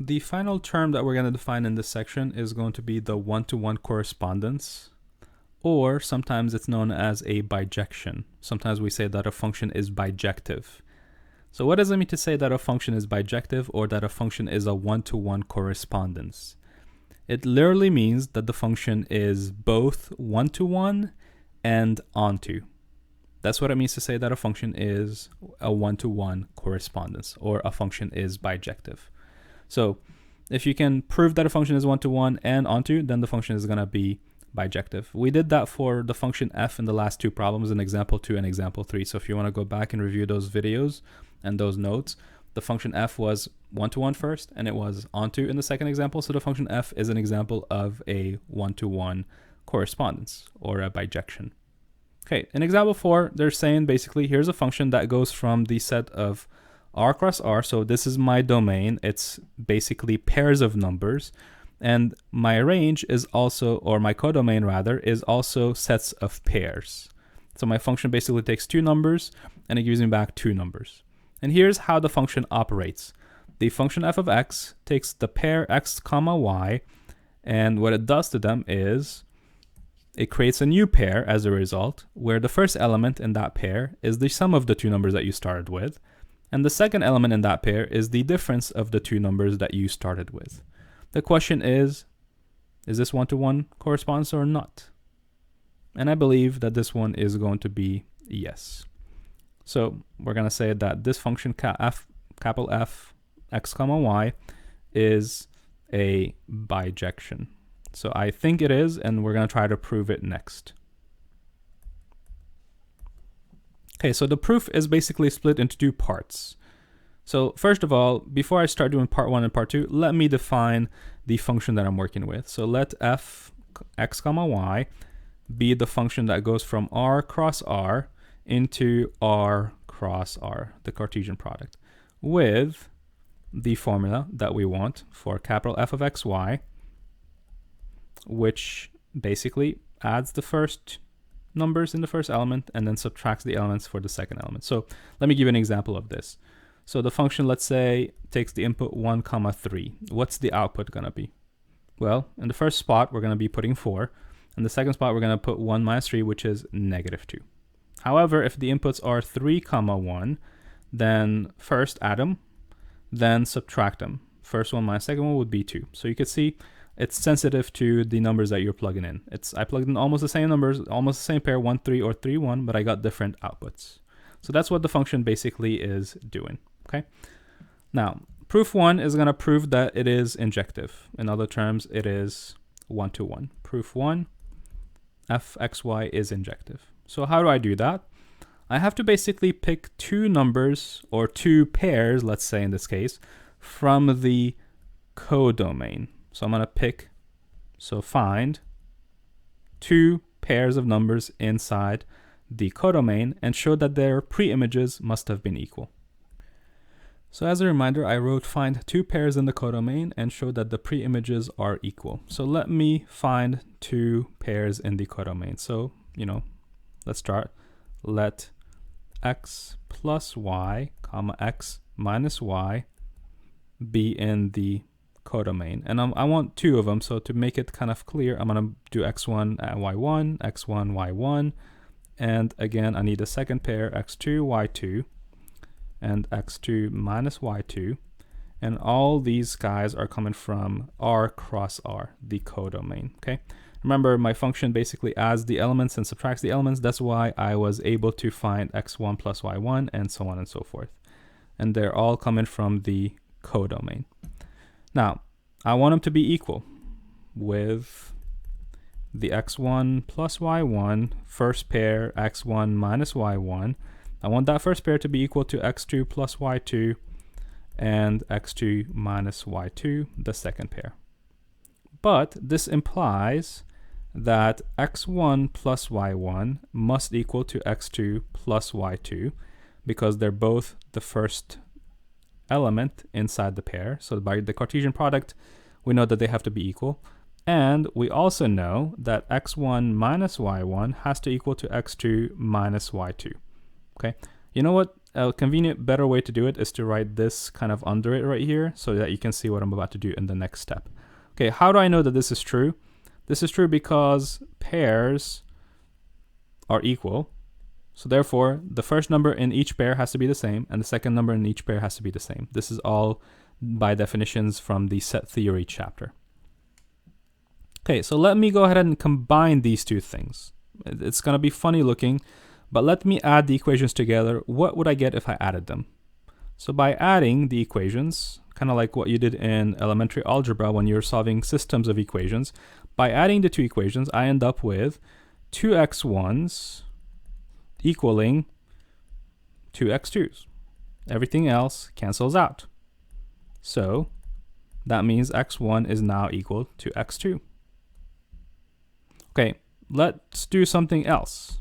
The final term that we're going to define in this section is going to be the one-to-one correspondence, or sometimes it's known as a bijection. Sometimes we say that a function is bijective. So what does it mean to say that a function is bijective or that a function is a one-to-one correspondence? It literally means that the function is both one-to-one and onto. That's what it means to say that a function is a one-to-one correspondence or a function is bijective. So if you can prove that a function is one-to-one and onto, then the function is going to be bijective. We did that for the function f in the last two problems in example 2 and example 3. So if you want to go back and review those videos and those notes, the function f was one-to-one first and it was onto in the second example. So the function f is an example of a one-to-one correspondence or a bijection. Okay, in example 4, they're saying basically here's a function that goes from the set of r cross r. So this is my domain. It's basically pairs of numbers. And my range is also, or my codomain rather, is also sets of pairs. So my function basically takes two numbers and it gives me back two numbers. And here's how the function operates. The function f of x takes the pair x comma y, and what it does to them is it creates a new pair as a result, where the first element in that pair is the sum of the two numbers that you started with, and the second element in that pair is the difference of the two numbers that you started with. The question is this one-to-one correspondence or not? And I believe that this one is going to be yes. So we're going to say that this function capital F x comma y is a bijection. So I think it is, and we're going to try to prove it next. Okay, so the proof is basically split into two parts. So first of all, before I start doing part 1 and part 2, let me define the function that I'm working with. So let f x comma y be the function that goes from r cross r into r cross r, the Cartesian product, with the formula that we want for capital F of x, y, which basically adds the first numbers in the first element and then subtracts the elements for the second element. So let me give you an example of this. So the function, let's say, takes the input 1, 3. What's the output going to be? Well, in the first spot, we're going to be putting 4. In the second spot, we're going to put 1 minus 3, which is -2. However, if the inputs are 3, 1, then first add them, then subtract them. First one minus second one would be 2. So you can see it's sensitive to the numbers that you're plugging in. I plugged in almost the same numbers, almost the same pair, 1, 3 or 3, 1, but I got different outputs. So that's what the function basically is doing. Okay. Now, proof 1 is going to prove that it is injective. In other terms, it is one-to-one. Proof 1, fxy is injective. So how do I do that? I have to basically pick two numbers or two pairs, let's say in this case, from the codomain. So I'm going to find two pairs of numbers inside the codomain and show that their pre-images must have been equal. So as a reminder, I wrote find two pairs in the codomain and show that the pre-images are equal. So let me find two pairs in the codomain. So, let's start. Let x plus y, comma x minus y be in the codomain. And I want two of them. So to make it kind of clear, I'm going to do x1 y1, x1 y1. And again, I need a second pair, x2 y2. And x2 minus y2, and all these guys are coming from r cross r, the codomain. Okay, remember my function basically adds the elements and subtracts the elements. That's why I was able to find x1 plus y1 and so on and so forth, and they're all coming from the codomain. Now I want them to be equal with the x1 plus y1 first pair, x1 minus y1. I want that first pair to be equal to x2 plus y2 and x2 minus y2, the second pair. But this implies that x1 plus y1 must equal to x2 plus y2 because they're both the first element inside the pair. So by the Cartesian product, we know that they have to be equal. And we also know that x1 minus y1 has to equal to x2 minus y2. Okay, You know what? A convenient, better way to do it is to write this kind of under it right here so that you can see what I'm about to do in the next step. Okay, how do I know that this is true? This is true because pairs are equal. So therefore, the first number in each pair has to be the same, and the second number in each pair has to be the same. This is all by definitions from the set theory chapter. Okay, so let me go ahead and combine these two things. It's going to be funny looking, but let me add the equations together. What would I get if I added them? So by adding the equations, kind of like what you did in elementary algebra when you're solving systems of equations, by adding the two equations, I end up with 2x1s equaling 2x2s. Everything else cancels out. So that means x1 is now equal to x2. Okay, let's do something else.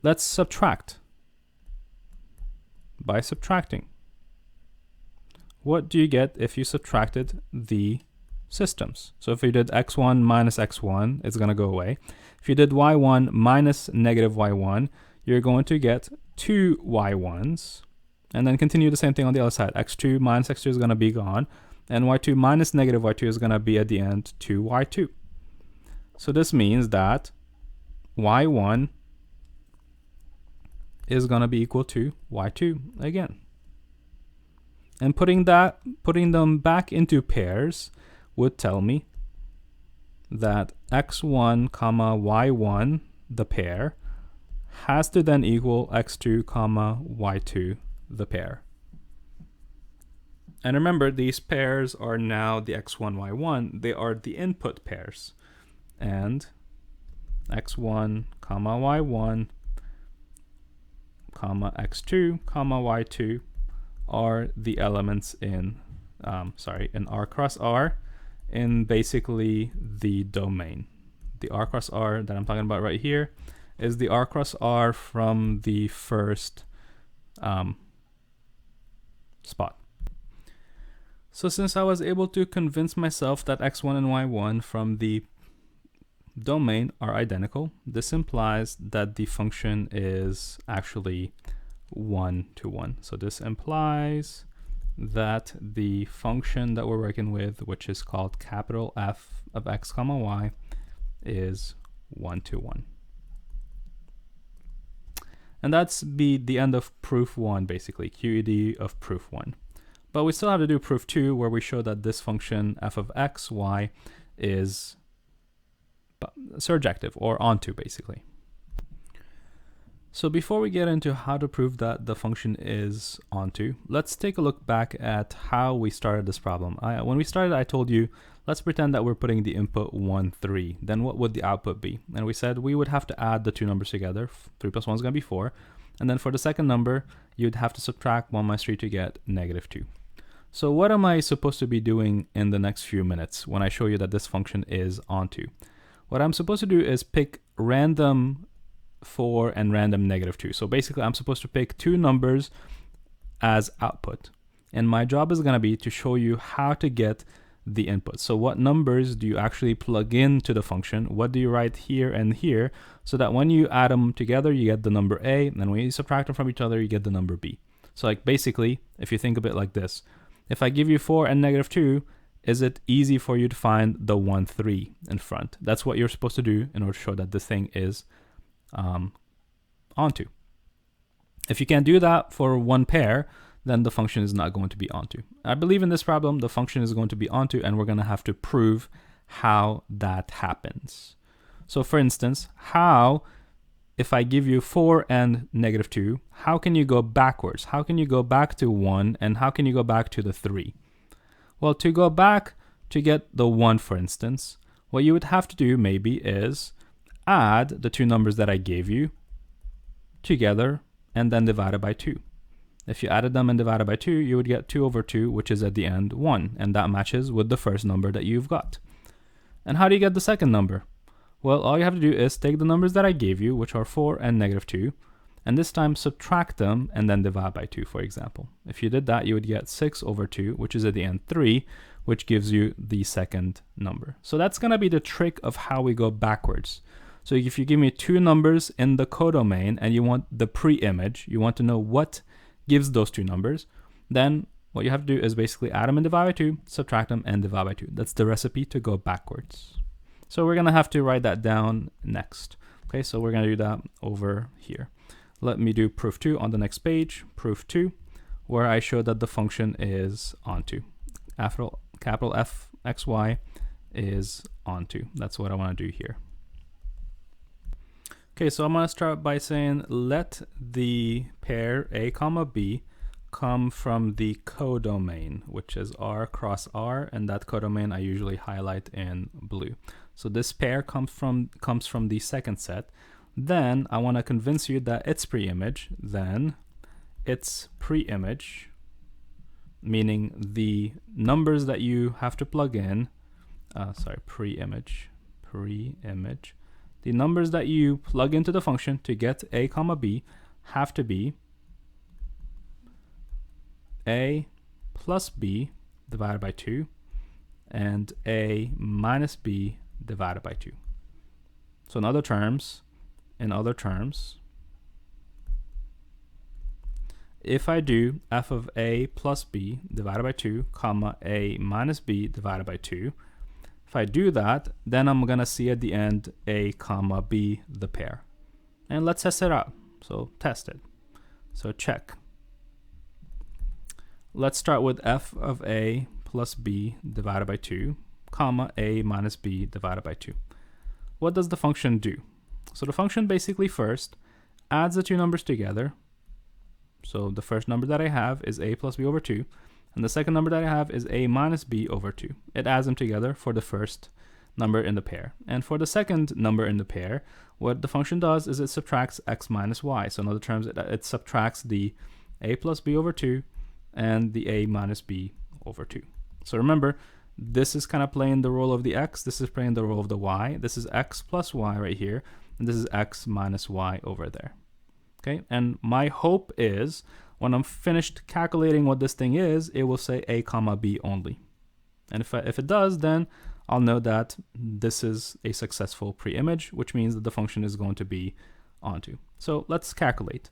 Let's subtract. By subtracting, what do you get if you subtracted the systems? So if you did x1 minus x1, it's going to go away. If you did y1 minus negative y1, you're going to get 2 y1s, and then continue the same thing on the other side. x2 minus x2 is going to be gone, and y2 minus negative y2 is going to be at the end 2y2. So this means that y1 is going to be equal to y2 again. And putting them back into pairs would tell me that x1 comma y1, the pair, has to then equal x2 comma y2, the pair. And remember, these pairs are now the x1, y1. They are the input pairs. And x1 comma y1 comma x2 comma y2 are the elements in R cross R in basically the domain. The R cross R that I'm talking about right here is the R cross R from the first spot. So since I was able to convince myself that x1 and y1 from the domain are identical, this implies that the function is actually 1-to-1. So this implies that the function that we're working with, which is called capital F of x comma y, is 1-to-1. And that's the end of proof 1, basically, QED of proof 1. But we still have to do proof 2, where we show that this function f of x, y is surjective, or onto, basically. So before we get into how to prove that the function is onto, let's take a look back at how we started this problem. When we started, I told you, let's pretend that we're putting the input 1, 3. Then what would the output be? And we said we would have to add the two numbers together. 3 plus 1 is going to be 4. And then for the second number, you'd have to subtract 1 minus 3 to get -2. So what am I supposed to be doing in the next few minutes when I show you that this function is onto? What I'm supposed to do is pick random 4 and random -2. So basically, I'm supposed to pick two numbers as output. And my job is going to be to show you how to get the input. So what numbers do you actually plug into the function? What do you write here and here? So that when you add them together, you get the number A. And then when you subtract them from each other, you get the number B. So like basically, if you think of it like this, if I give you 4 and -2, is it easy for you to find the 1, 3 in front? That's what you're supposed to do in order to show that this thing is onto. If you can't do that for one pair, then the function is not going to be onto. I believe in this problem, the function is going to be onto, and we're going to have to prove how that happens. So for instance, how, if I give you 4 and -2, how can you go backwards? How can you go back to 1, and how can you go back to the 3? Well, to go back to get the 1, for instance, what you would have to do maybe is add the two numbers that I gave you together and then divide it by 2. If you added them and divided by 2, you would get 2/2, which is at the end 1, and that matches with the first number that you've got. And how do you get the second number? Well, all you have to do is take the numbers that I gave you, which are 4 and -2, and this time subtract them and then divide by 2, for example. If you did that, you would get 6/2, which is at the end 3, which gives you the second number. So that's going to be the trick of how we go backwards. So if you give me two numbers in the codomain and you want the pre-image, you want to know what gives those two numbers, then what you have to do is basically add them and divide by 2, subtract them and divide by 2. That's the recipe to go backwards. So we're going to have to write that down next. Okay, so we're going to do that over here. Let me do proof 2 on the next page, proof 2, where I show that the function is onto. After capital F x y is onto. That's what I want to do here. Okay, so I'm going to start by saying let the pair a comma b come from the codomain, which is R cross R, and that codomain I usually highlight in blue. So this pair comes from the second set. Then I want to convince you that it's pre-image. Then it's pre-image, meaning the numbers that you have to plug in, pre-image. The numbers that you plug into the function to get a comma b have to be a plus b divided by 2 and a minus b divided by 2. So in other terms, if I do f of a plus b divided by 2, comma a minus b divided by 2, if I do that, then I'm going to see at the end a comma b, the pair. And let's test it out. So test it. So check. Let's start with f of a plus b divided by 2, comma a minus b divided by 2. What does the function do? So the function basically first adds the two numbers together. So the first number that I have is a plus b over 2, and the second number that I have is a minus b over 2. It adds them together for the first number in the pair. And for the second number in the pair, what the function does is it subtracts x minus y. So in other terms, it subtracts the a plus b over 2 and the a minus b over 2. So remember, this is kind of playing the role of the x, this is playing the role of the y. This is x plus y right here, and this is x minus y over there. Okay, and my hope is when I'm finished calculating what this thing is, it will say a comma b only. And if it does, then I'll know that this is a successful pre-image, which means that the function is going to be onto. So let's calculate.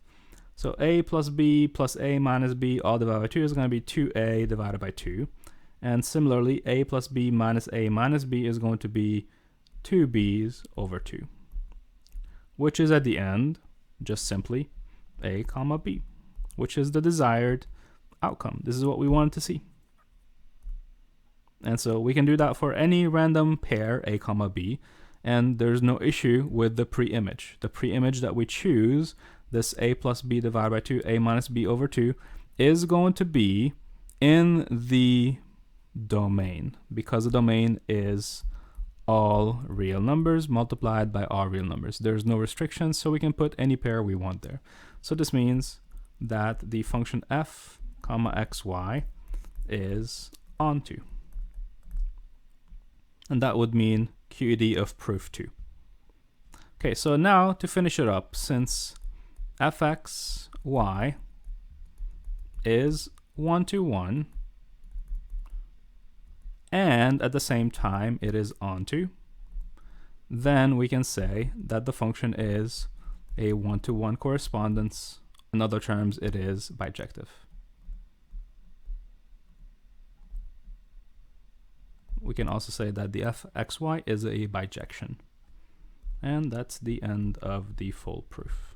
So a plus b plus a minus b all divided by 2 is going to be 2a divided by 2. And similarly, a plus b minus b is going to be 2b's over 2, which is at the end just simply a comma b, which is the desired outcome. This is what we wanted to see. And so we can do that for any random pair, a comma b, and there's no issue with the pre-image. The pre-image that we choose, this a plus b divided by 2, a minus b over 2, is going to be in the domain, because the domain is all real numbers multiplied by all real numbers. There's no restrictions, so we can put any pair we want there. So this means that the function f comma xy is onto. And that would mean QED of proof 2. Okay, so now to finish it up, since fxy is 1-to-1, and at the same time it is onto, then we can say that the function is a 1-to-1 correspondence. In other terms, it is bijective. We can also say that the fxy is a bijection. And that's the end of the full proof.